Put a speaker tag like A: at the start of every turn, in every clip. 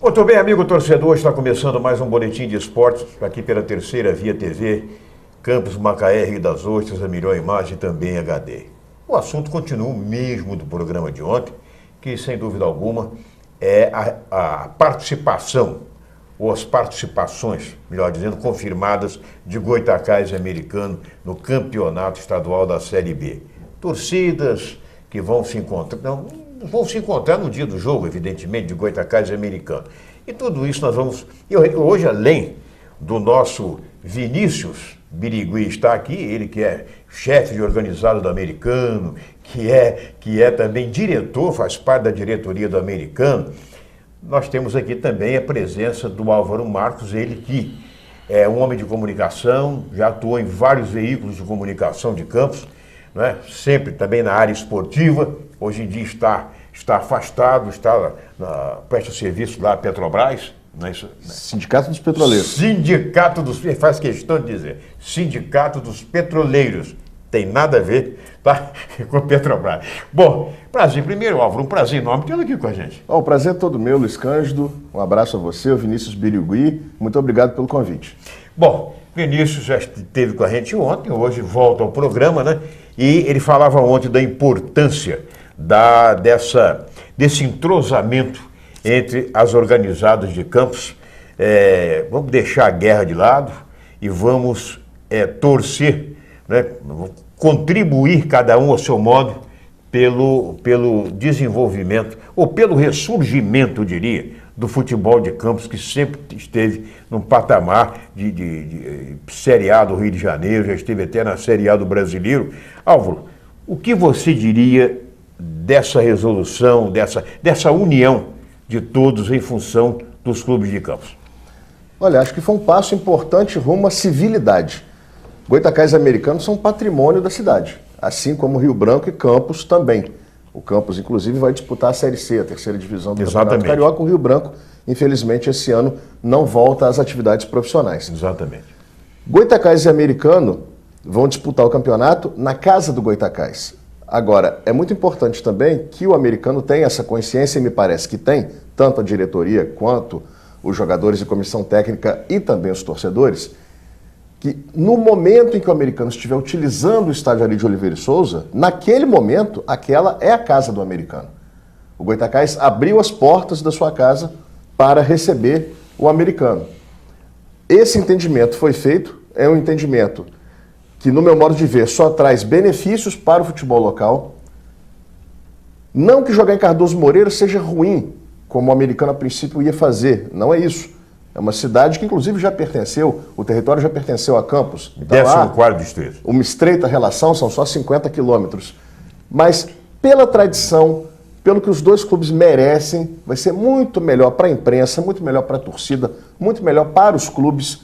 A: Muito bem, amigo torcedor, está começando mais um boletim de esportes, aqui pela Terceira Via TV, Campos Macaé, Rio das Ostras, a melhor imagem também HD. O assunto continua o mesmo do programa de ontem, que sem dúvida alguma é a participação, ou as participações, melhor dizendo, confirmadas de Goytacazes e Americano no campeonato estadual da Série B. Torcidas que vão se encontrar no dia do jogo, evidentemente, de Goytacazes e Americano. E tudo isso nós vamos... Hoje, além do nosso Vinícius Birigui estar aqui, ele que é chefe de organizado do Americano, que é também diretor, faz parte da diretoria do Americano, nós temos aqui também a presença do Álvaro Marcos, ele que é um homem de comunicação, já atuou em vários veículos de comunicação de Campos, né? Sempre também na área esportiva, hoje em dia está afastado, presta serviço lá à Petrobras. Não é isso?
B: Sindicato dos Petroleiros.
A: Faz questão de dizer, Sindicato dos Petroleiros. Tem nada a ver, tá? Com a Petrobras. Bom, prazer. Primeiro, Álvaro, um prazer enorme tê-lo aqui com a gente.
B: O prazer é todo meu, Luiz Cândido. Um abraço a você, o Vinícius Birigui. Muito obrigado pelo convite.
A: Bom, Vinícius já esteve com a gente ontem, hoje volta ao programa, né? E ele falava ontem da importância desse entrosamento entre as organizadas de Campos. Vamos deixar a guerra de lado e vamos torcer, né? Contribuir cada um ao seu modo pelo desenvolvimento ou pelo ressurgimento, eu diria, do futebol de Campos, que sempre esteve num patamar de Série A do Rio de Janeiro, já esteve até na Série A do Brasileiro. Álvaro, o que você diria dessa resolução, dessa união de todos em função dos clubes de Campos?
B: Olha, acho que foi um passo importante rumo à civilidade. Goytacazes e Americano são patrimônio da cidade, assim como Rio Branco e Campos também. O Campos, inclusive, vai disputar a Série C, a terceira divisão do Campeonato Carioca. O Rio Branco, infelizmente, esse ano não volta às atividades profissionais.
A: Exatamente.
B: Goytacazes e Americano vão disputar o campeonato na casa do Goytacazes. Agora, é muito importante também que o Americano tenha essa consciência, e me parece que tem, tanto a diretoria quanto os jogadores e comissão técnica e também os torcedores, que no momento em que o Americano estiver utilizando o estádio Ari de Oliveira e Souza, naquele momento, aquela é a casa do Americano. O Goytacazes abriu as portas da sua casa para receber o Americano. Esse entendimento foi feito, é um entendimento que, no meu modo de ver, só traz benefícios para o futebol local. Não que jogar em Cardoso Moreira seja ruim, como o Americano a princípio ia fazer, não é isso. É uma cidade que, inclusive, já pertenceu, o território já pertenceu a Campos.
A: Então, 14º distrito.
B: Uma estreita relação, são só 50 quilômetros. Mas, pela tradição, pelo que os dois clubes merecem, vai ser muito melhor para a imprensa, muito melhor para a torcida, muito melhor para os clubes.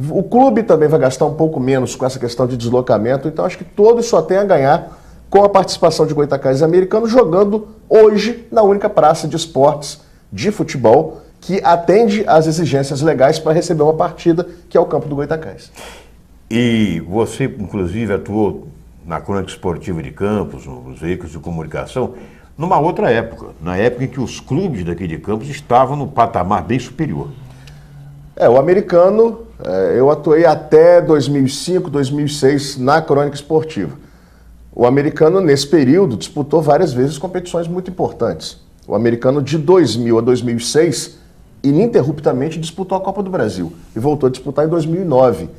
B: O clube também vai gastar um pouco menos com essa questão de deslocamento, então acho que todos só têm a ganhar com a participação de Goytacazes e Americano jogando hoje na única praça de esportes de futebol que atende às exigências legais para receber uma partida, que é o campo do Goytacazes.
A: E você, inclusive, atuou na crônica esportiva de Campos, nos veículos de comunicação, numa outra época, na época em que os clubes daqui de Campos estavam no patamar bem superior.
B: O Americano, eu atuei até 2005, 2006 na crônica esportiva. O Americano, nesse período, disputou várias vezes competições muito importantes. O Americano, de 2000 a 2006, ininterruptamente disputou a Copa do Brasil e voltou a disputar em 2009.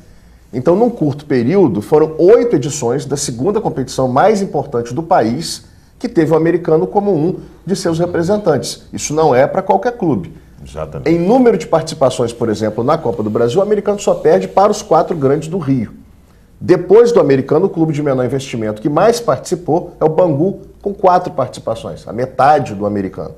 B: Então, num curto período, foram 8 edições da segunda competição mais importante do país, que teve o Americano como um de seus representantes. Isso não é para qualquer clube.
A: Exatamente.
B: Em número de participações, por exemplo, na Copa do Brasil, o Americano só perde para os 4 grandes do Rio. Depois do Americano, o clube de menor investimento que mais participou é o Bangu, com 4 participações, a metade do Americano.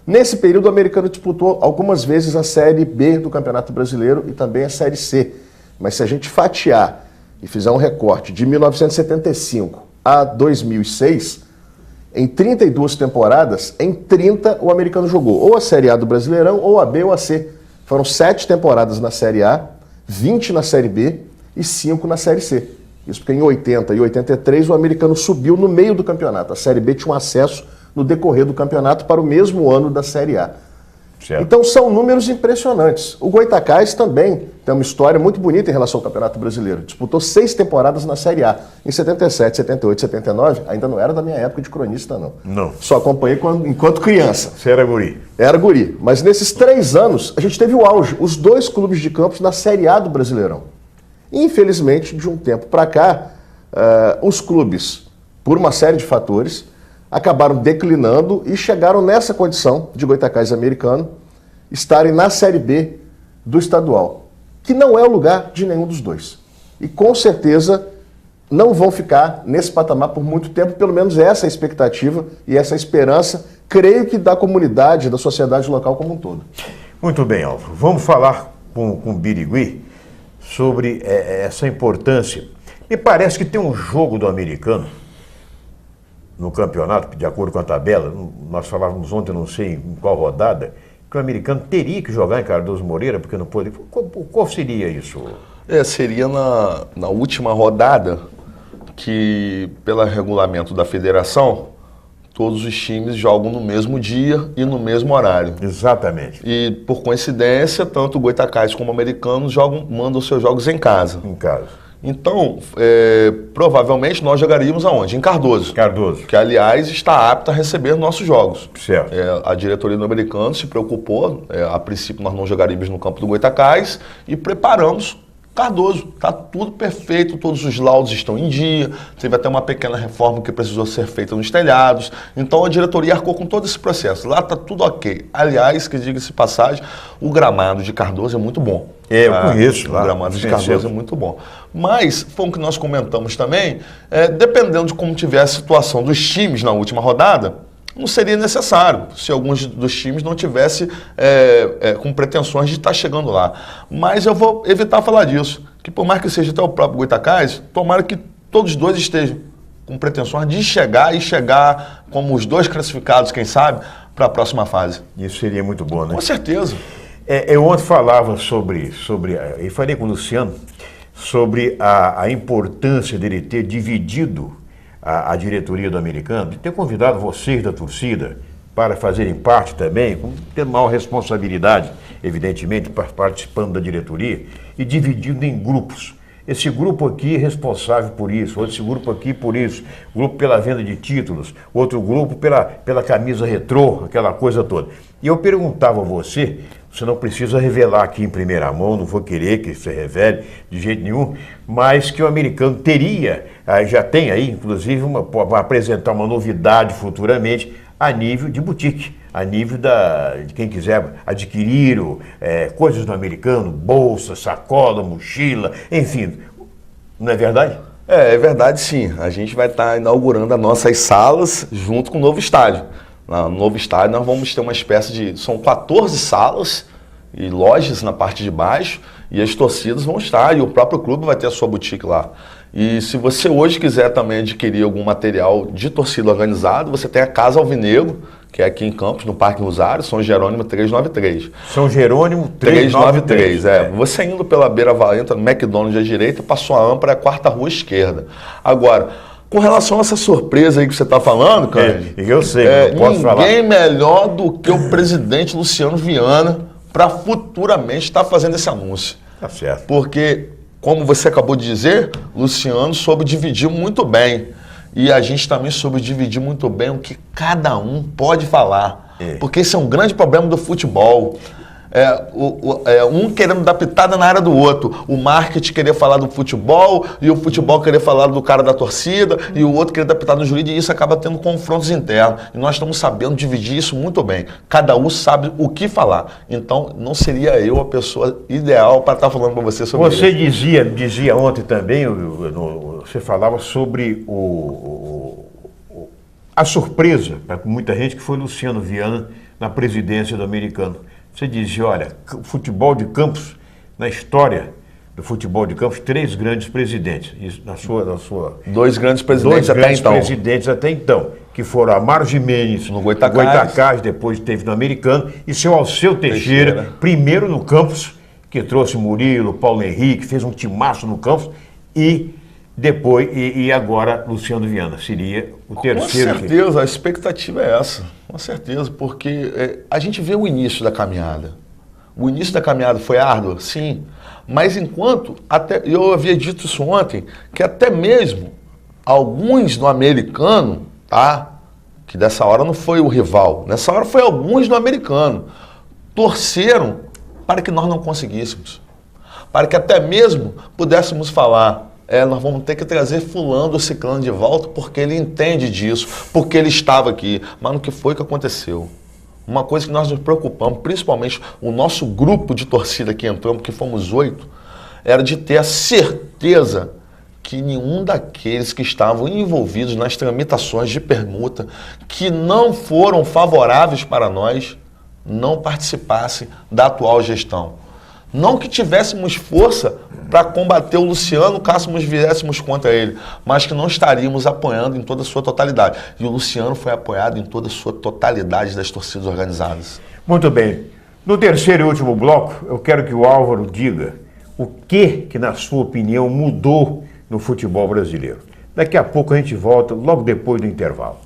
B: Nesse período, o Americano disputou algumas vezes a Série B do Campeonato Brasileiro e também a Série C. Mas se a gente fatiar e fizer um recorte de 1975 a 2006, em 32 temporadas, em 30 o Americano jogou ou a Série A do Brasileirão, ou a B ou a C. Foram 7 temporadas na Série A, 20 na Série B e 5 na Série C. Isso porque em 80 e 83 o Americano subiu no meio do campeonato. A Série B tinha um acesso no decorrer do campeonato para o mesmo ano da Série A.
A: Certo.
B: Então são números impressionantes. O Goytacás também tem uma história muito bonita em relação ao Campeonato Brasileiro. Disputou 6 temporadas na Série A. Em 77, 78, 79, ainda não era da minha época de cronista, não.
A: Não.
B: Só acompanhei enquanto criança.
A: Você era guri.
B: Era guri. Mas nesses 3 anos, a gente teve o auge. Os 2 clubes de Campos na Série A do Brasileirão. Infelizmente, de um tempo para cá, os clubes, por uma série de fatores, acabaram declinando e chegaram nessa condição de Goytacás Americano estarem na Série B do estadual, que não é o lugar de nenhum dos dois. E com certeza não vão ficar nesse patamar por muito tempo, pelo menos essa é a expectativa e essa esperança, creio que da comunidade, da sociedade local como um todo.
A: Muito bem, Álvaro. Vamos falar com o Birigui sobre essa importância. Me parece que tem um jogo do americano no campeonato, de acordo com a tabela, nós falávamos ontem, não sei em qual rodada, que o americano teria que jogar em Cardoso Moreira, porque não pôde. Qual seria isso?
C: Seria na última rodada que, pelo regulamento da federação, todos os times jogam no mesmo dia e no mesmo horário.
A: Exatamente.
C: E, por coincidência, tanto o Goytacás como o americano mandam seus jogos em casa.
A: Em casa.
C: Então, provavelmente nós jogaríamos aonde? Em Cardoso.
A: Cardoso.
C: Que, aliás, está apta a receber nossos jogos.
A: Certo.
C: A diretoria do americano se preocupou, a princípio nós não jogaríamos no campo do Goytacás e preparamos Cardoso. Está tudo perfeito, todos os laudos estão em dia, teve até uma pequena reforma que precisou ser feita nos telhados. Então a diretoria arcou com todo esse processo. Lá está tudo ok. Aliás, que diga-se passagem, o gramado de Cardoso é muito bom.
A: Eu conheço lá.
C: O gramado de Cardoso é muito bom. Mas, foi o que nós comentamos também, dependendo de como tiver a situação dos times na última rodada, não seria necessário, se alguns dos times não tivessem com pretensões de estar chegando lá. Mas eu vou evitar falar disso, que por mais que seja até o próprio Goytacás, tomara que todos os dois estejam com pretensões de chegar como os 2 classificados, quem sabe, para a próxima fase.
A: Isso seria muito bom, né?
C: Com certeza.
A: Eu ontem falava e falei com o Luciano, sobre a importância dele ter dividido a diretoria do americano, de ter convidado vocês da torcida para fazerem parte também, tendo maior responsabilidade, evidentemente, participando da diretoria, e dividindo em grupos. Esse grupo aqui é responsável por isso, esse grupo aqui por isso, grupo pela venda de títulos, outro grupo pela camisa retrô, aquela coisa toda. E eu perguntava a você não precisa revelar aqui em primeira mão, não vou querer que você revele de jeito nenhum, mas que o americano teria, já tem aí, inclusive, vai apresentar uma novidade futuramente a nível de boutique, a nível de quem quiser adquirir coisas do americano, bolsa, sacola, mochila, enfim. Não é verdade?
C: É verdade, sim. A gente vai estar inaugurando as nossas salas junto com o novo estádio. No novo estádio nós vamos ter uma espécie de... São 14 salas e lojas na parte de baixo e as torcidas vão estar e o próprio clube vai ter a sua boutique lá. E se você hoje quiser também adquirir algum material de torcida organizado, você tem a Casa Alvinegro, que é aqui em Campos, no Parque Rosário, São Jerônimo 393.
A: São Jerônimo 393.
C: Você indo pela Beira Valenta, no McDonald's à direita, passou a Ampla, é a 4ª rua esquerda. Agora, com relação a essa surpresa aí que você está falando, cara,
A: eu sei, não posso falar.
C: Ninguém melhor do que o presidente Luciano Viana para futuramente estar fazendo esse anúncio.
A: Tá certo.
C: Porque, como você acabou de dizer, Luciano soube dividir muito bem. E a gente também soube dividir muito bem o que cada um pode falar. Porque esse é um grande problema do futebol. Um querendo dar pitada na área do outro. O marketing querer falar do futebol e o futebol querer falar do cara da torcida e o outro querer dar pitada no jurídico, e isso acaba tendo confrontos internos. E nós estamos sabendo dividir isso muito bem. Cada um sabe o que falar. Então, não seria eu a pessoa ideal para estar falando para você sobre isso.
A: Você dizia ontem também, você falava sobre a surpresa para muita gente que foi Luciano Viana na presidência do americano. Você dizia, olha, o futebol de Campos, na história do futebol de Campos, 3 grandes presidentes. Isso, na sua
C: 2 grandes presidentes
A: até então, que foram Amaro Gimenez
C: no Goytacás,
A: depois teve no americano, e seu Alceu Teixeira, primeiro no Campos, que trouxe Murilo, Paulo Henrique, fez um timaço no Campos, e Depois, e agora, Luciano Viana seria o terceiro.
C: Com certeza, a expectativa é essa. Com certeza, porque a gente vê o início da caminhada. O início da caminhada foi árduo? Sim. Mas enquanto, até eu havia dito isso ontem, que até mesmo alguns no americano, tá? Que dessa hora não foi o rival, nessa hora foi alguns no americano, torceram para que nós não conseguíssemos. Para que até mesmo pudéssemos falar, nós vamos ter que trazer fulano ou ciclano de volta porque ele entende disso, porque ele estava aqui. Mas o que foi que aconteceu? Uma coisa que nós nos preocupamos, principalmente o nosso grupo de torcida que entramos, que fomos 8, era de ter a certeza que nenhum daqueles que estavam envolvidos nas tramitações de permuta, que não foram favoráveis para nós, não participasse da atual gestão. Não que tivéssemos força para combater o Luciano caso nós viéssemos contra ele, mas que não estaríamos apoiando em toda a sua totalidade. E o Luciano foi apoiado em toda a sua totalidade das torcidas organizadas.
A: Muito bem. No terceiro e último bloco, eu quero que o Álvaro diga o que, na sua opinião, mudou no futebol brasileiro. Daqui a pouco a gente volta, logo depois do intervalo.